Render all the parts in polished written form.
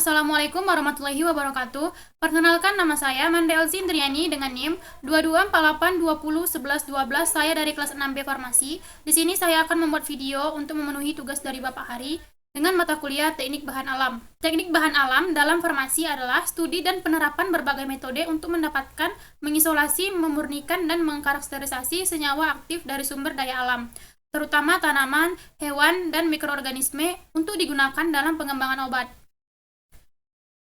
Assalamualaikum warahmatullahi wabarakatuh. Perkenalkan, nama saya Mandelzi Indriani dengan NIM 2248201112. Saya dari kelas 6B Farmasi. Di sini saya akan membuat video untuk memenuhi tugas dari Bapak Hari dengan mata kuliah Teknik Bahan Alam. Teknik bahan alam dalam farmasi adalah studi dan penerapan berbagai metode untuk mendapatkan, mengisolasi, memurnikan, dan mengkarakterisasi senyawa aktif dari sumber daya alam, terutama tanaman, hewan, dan mikroorganisme untuk digunakan dalam pengembangan obat.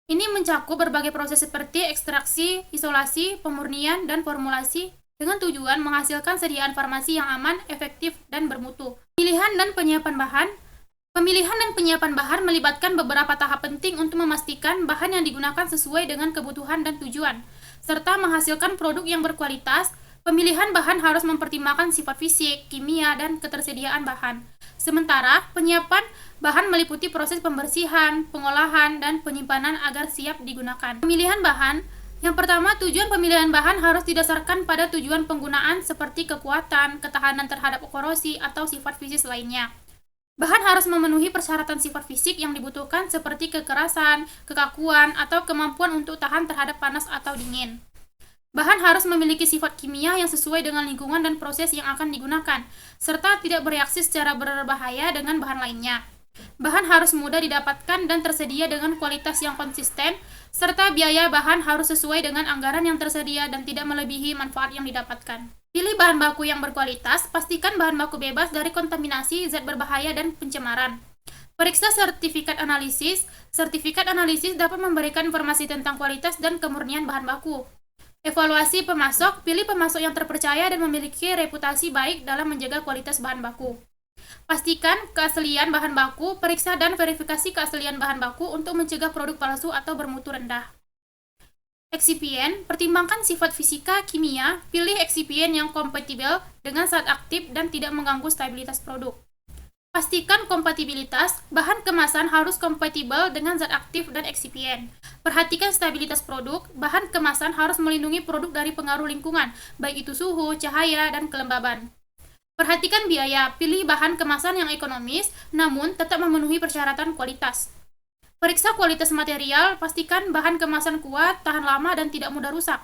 Ini mencakup berbagai proses seperti ekstraksi, isolasi, pemurnian, dan formulasi dengan tujuan menghasilkan sediaan farmasi yang aman, efektif, dan bermutu. Pemilihan dan penyiapan bahan melibatkan beberapa tahap penting untuk memastikan bahan yang digunakan sesuai dengan kebutuhan dan tujuan, serta menghasilkan produk yang berkualitas. Pemilihan bahan harus mempertimbangkan sifat fisik, kimia, dan ketersediaan bahan. Sementara, penyiapan bahan meliputi proses pembersihan, pengolahan, dan penyimpanan agar siap digunakan. Pemilihan bahan. Yang pertama, tujuan pemilihan bahan harus didasarkan pada tujuan penggunaan seperti kekuatan, ketahanan terhadap korosi, atau sifat fisik lainnya. Bahan harus memenuhi persyaratan sifat fisik yang dibutuhkan seperti kekerasan, kekakuan, atau kemampuan untuk tahan terhadap panas atau dingin. Bahan harus memiliki sifat kimia yang sesuai dengan lingkungan dan proses yang akan digunakan, serta tidak bereaksi secara berbahaya dengan bahan lainnya. Bahan harus mudah didapatkan dan tersedia dengan kualitas yang konsisten, serta biaya bahan harus sesuai dengan anggaran yang tersedia dan tidak melebihi manfaat yang didapatkan. Pilih bahan baku yang berkualitas, pastikan bahan baku bebas dari kontaminasi, zat berbahaya, dan pencemaran. Periksa sertifikat analisis. Sertifikat analisis dapat memberikan informasi tentang kualitas dan kemurnian bahan baku. Evaluasi pemasok. Pilih pemasok yang terpercaya dan memiliki reputasi baik dalam menjaga kualitas bahan baku. Pastikan keaslian bahan baku. Periksa dan verifikasi keaslian bahan baku untuk mencegah produk palsu atau bermutu rendah. Eksipien. Pertimbangkan sifat fisika, kimia. Pilih eksipien yang kompatibel dengan zat aktif dan tidak mengganggu stabilitas produk. Pastikan kompatibilitas. Bahan kemasan harus kompatibel dengan zat aktif dan eksipien. Perhatikan stabilitas produk. Bahan kemasan harus melindungi produk dari pengaruh lingkungan, baik itu suhu, cahaya, dan kelembaban. Perhatikan biaya. Pilih bahan kemasan yang ekonomis, namun tetap memenuhi persyaratan kualitas. Periksa kualitas material. Pastikan bahan kemasan kuat, tahan lama, dan tidak mudah rusak.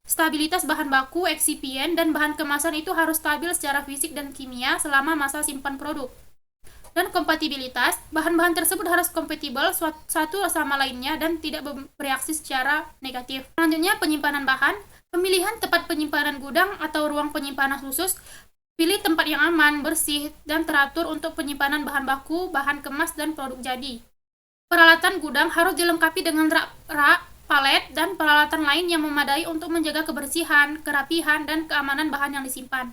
Stabilitas bahan baku, eksipien, dan bahan kemasan itu harus stabil secara fisik dan kimia selama masa simpan produk. Dan kompatibilitas, bahan-bahan tersebut harus kompatibel satu sama lainnya dan tidak bereaksi secara negatif. Selanjutnya, penyimpanan bahan. Pemilihan tempat penyimpanan gudang atau ruang penyimpanan khusus. Pilih tempat yang aman, bersih, dan teratur untuk penyimpanan bahan baku, bahan kemas, dan produk jadi. Peralatan gudang harus dilengkapi dengan rak, palet, dan peralatan lain yang memadai untuk menjaga kebersihan, kerapihan, dan keamanan bahan yang disimpan.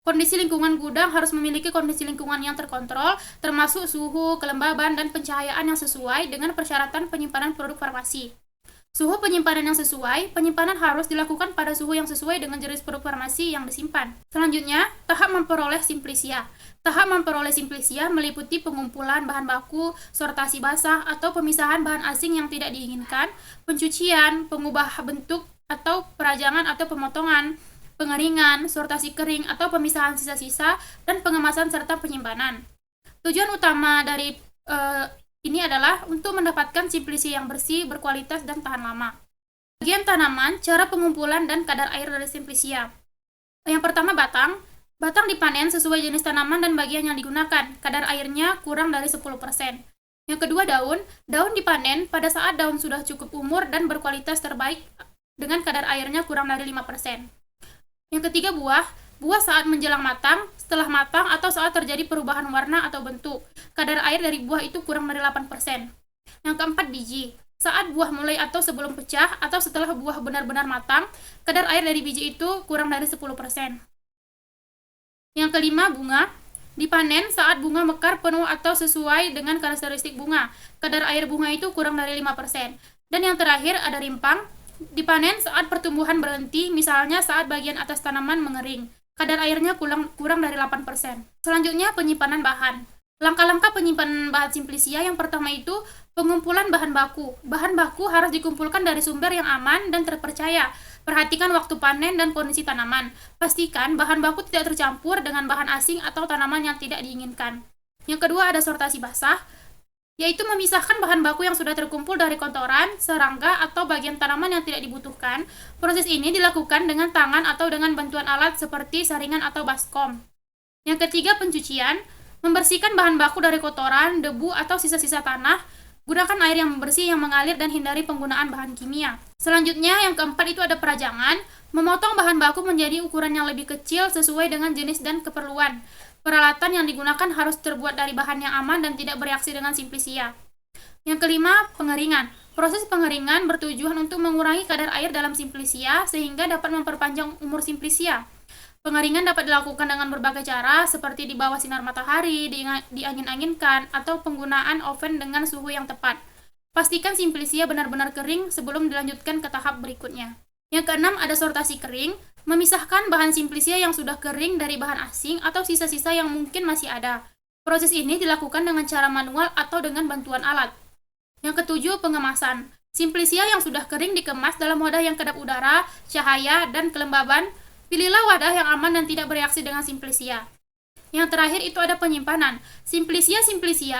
Kondisi lingkungan gudang harus memiliki kondisi lingkungan yang terkontrol, termasuk suhu, kelembaban, dan pencahayaan yang sesuai dengan persyaratan penyimpanan produk farmasi. Suhu penyimpanan yang sesuai. Penyimpanan harus dilakukan pada suhu yang sesuai dengan jenis produk farmasi yang disimpan. Selanjutnya, tahap memperoleh simplisia. Tahap memperoleh simplisia meliputi pengumpulan bahan baku, sortasi basah, atau pemisahan bahan asing yang tidak diinginkan, pencucian, pengubah bentuk atau perajangan atau pemotongan, pengeringan, sortasi kering atau pemisahan sisa-sisa, dan pengemasan serta penyimpanan. Tujuan utama dari ini adalah untuk mendapatkan simplisi yang bersih, berkualitas, dan tahan lama. Bagian tanaman, cara pengumpulan dan kadar air dari simplisia. Yang pertama, batang. Batang dipanen sesuai jenis tanaman dan bagian yang digunakan. Kadar airnya kurang dari 10%. Yang kedua, daun. Daun dipanen pada saat daun sudah cukup umur dan berkualitas terbaik dengan kadar airnya kurang dari 5%. Yang ketiga, buah. Buah saat menjelang matang, setelah matang, atau saat terjadi perubahan warna atau bentuk. Kadar air dari buah itu kurang dari 8%. Yang keempat, biji. Saat buah mulai atau sebelum pecah, atau setelah buah benar-benar matang, kadar air dari biji itu kurang dari 10%. Yang kelima, bunga. Dipanen saat bunga mekar penuh atau sesuai dengan karakteristik bunga. Kadar air bunga itu kurang dari 5%. Dan yang terakhir, ada rimpang. Dipanen saat pertumbuhan berhenti, misalnya saat bagian atas tanaman mengering. Kadar airnya kurang dari 8%. Selanjutnya, penyimpanan bahan. Langkah-langkah penyimpanan bahan simplisia yang pertama itu pengumpulan bahan baku. Bahan baku harus dikumpulkan dari sumber yang aman dan terpercaya. Perhatikan waktu panen dan kondisi tanaman. Pastikan bahan baku tidak tercampur dengan bahan asing atau tanaman yang tidak diinginkan. Yang kedua, ada sortasi basah. yaitu memisahkan bahan baku yang sudah terkumpul dari kotoran, serangga, atau bagian tanaman yang tidak dibutuhkan. Proses ini dilakukan dengan tangan atau dengan bantuan alat seperti saringan atau baskom. Yang ketiga, pencucian. Membersihkan bahan baku dari kotoran, debu, atau sisa-sisa tanah. Gunakan air yang bersih yang mengalir dan hindari penggunaan bahan kimia. Selanjutnya, yang keempat itu ada perajangan. Memotong bahan baku menjadi ukuran yang lebih kecil sesuai dengan jenis dan keperluan. Peralatan yang digunakan harus terbuat dari bahan yang aman dan tidak bereaksi dengan simplisia. Yang kelima, pengeringan. Proses pengeringan bertujuan untuk mengurangi kadar air dalam simplisia sehingga dapat memperpanjang umur simplisia. Pengeringan dapat dilakukan dengan berbagai cara, seperti di bawah sinar matahari, diangin-anginkan, atau penggunaan oven dengan suhu yang tepat. Pastikan simplisia benar-benar kering sebelum dilanjutkan ke tahap berikutnya. Yang keenam, ada sortasi kering. Memisahkan bahan simplisia yang sudah kering dari bahan asing atau sisa-sisa yang mungkin masih ada. Proses ini dilakukan dengan cara manual atau dengan bantuan alat. Yang ketujuh, pengemasan. Simplisia yang sudah kering dikemas dalam wadah yang kedap udara, cahaya, dan kelembaban. Pilihlah wadah yang aman dan tidak bereaksi dengan simplisia. Yang terakhir itu ada penyimpanan. Simplisia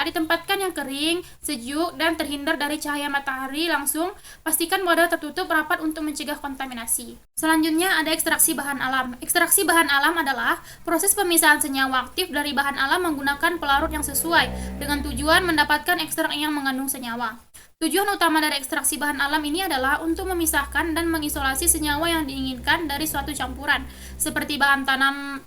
ditempatkan yang kering, sejuk, dan terhindar dari cahaya matahari langsung. Pastikan wadah tertutup rapat untuk mencegah kontaminasi. Selanjutnya ada ekstraksi bahan alam. Ekstraksi bahan alam adalah proses pemisahan senyawa aktif dari bahan alam menggunakan pelarut yang sesuai dengan tujuan mendapatkan ekstrak yang mengandung senyawa. Tujuan utama dari ekstraksi bahan alam ini adalah untuk memisahkan dan mengisolasi senyawa yang diinginkan dari suatu campuran, seperti bahan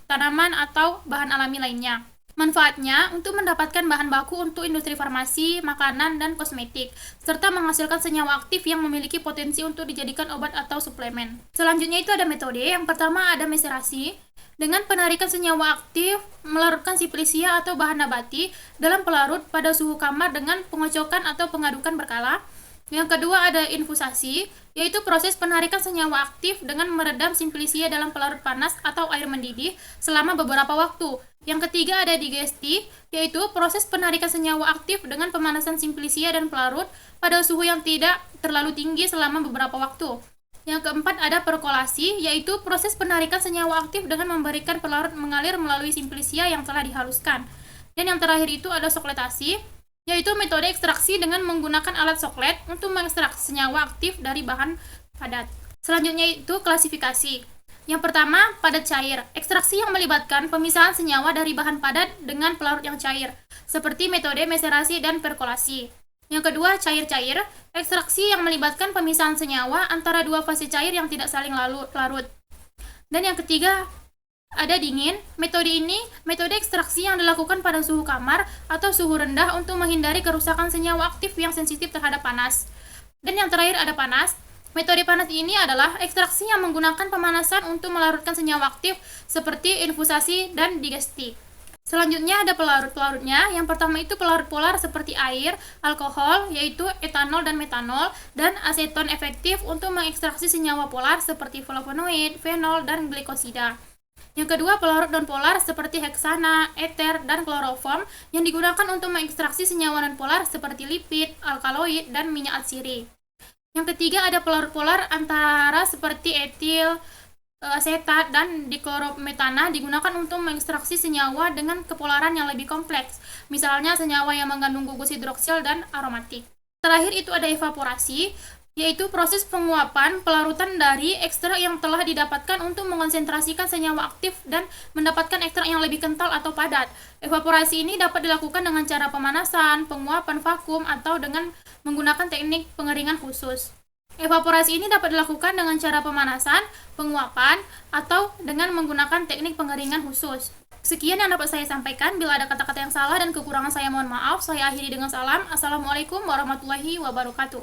tanaman atau bahan alami lainnya. Manfaatnya untuk mendapatkan bahan baku untuk industri farmasi, makanan, dan kosmetik, serta menghasilkan senyawa aktif yang memiliki potensi untuk dijadikan obat atau suplemen. Selanjutnya itu ada metode. Yang pertama ada meserasi. Dengan penarikan senyawa aktif, melarutkan simplisia atau bahan nabati dalam pelarut pada suhu kamar dengan pengocokan atau pengadukan berkala. Yang kedua ada infusasi, yaitu proses penarikan senyawa aktif dengan meredam simplisia dalam pelarut panas atau air mendidih selama beberapa waktu. Yang ketiga ada digesti, yaitu proses penarikan senyawa aktif dengan pemanasan simplisia dan pelarut pada suhu yang tidak terlalu tinggi selama beberapa waktu. Yang keempat ada perkolasi, yaitu proses penarikan senyawa aktif dengan memberikan pelarut mengalir melalui simplisia yang telah dihaluskan. Dan yang terakhir itu ada sokletasi, yaitu metode ekstraksi dengan menggunakan alat soklet untuk mengekstraksi senyawa aktif dari bahan padat. Selanjutnya itu klasifikasi. Yang pertama, padat cair. Ekstraksi yang melibatkan pemisahan senyawa dari bahan padat dengan pelarut yang cair, seperti metode meserasi dan perkolasi. Yang kedua, cair-cair. Ekstraksi yang melibatkan pemisahan senyawa antara dua fase cair yang tidak saling larut. Dan yang ketiga, ada dingin. Metode ini metode ekstraksi yang dilakukan pada suhu kamar atau suhu rendah untuk menghindari kerusakan senyawa aktif yang sensitif terhadap panas. Dan yang terakhir ada panas. Metode panas ini adalah ekstraksi yang menggunakan pemanasan untuk melarutkan senyawa aktif seperti infusasi dan digesti. Selanjutnya ada pelarut-pelarutnya. Yang pertama itu pelarut polar seperti air, alkohol, yaitu etanol dan metanol, dan aseton efektif untuk mengekstraksi senyawa polar seperti flavonoid, fenol, dan glikosida. Yang kedua, pelarut non-polar seperti heksana, eter, dan kloroform yang digunakan untuk mengekstraksi senyawa non-polar seperti lipid, alkaloid, dan minyak atsiri. Yang ketiga ada pelarut polar antara seperti etil, asetat, dan diklorometana digunakan untuk mengekstraksi senyawa dengan kepolaran yang lebih kompleks, misalnya senyawa yang mengandung gugus hidroksil dan aromatik. Terakhir itu ada evaporasi, yaitu proses penguapan pelarutan dari ekstrak yang telah didapatkan untuk mengonsentrasikan senyawa aktif dan mendapatkan ekstrak yang lebih kental atau padat. Evaporasi ini dapat dilakukan dengan cara pemanasan, penguapan vakum, atau dengan menggunakan teknik pengeringan khusus. Evaporasi ini dapat dilakukan dengan cara pemanasan, penguapan, atau dengan menggunakan teknik pengeringan khusus. Sekian yang dapat saya sampaikan. Bila ada kata-kata yang salah dan kekurangan saya mohon maaf. Saya akhiri dengan salam. Assalamualaikum warahmatullahi wabarakatuh.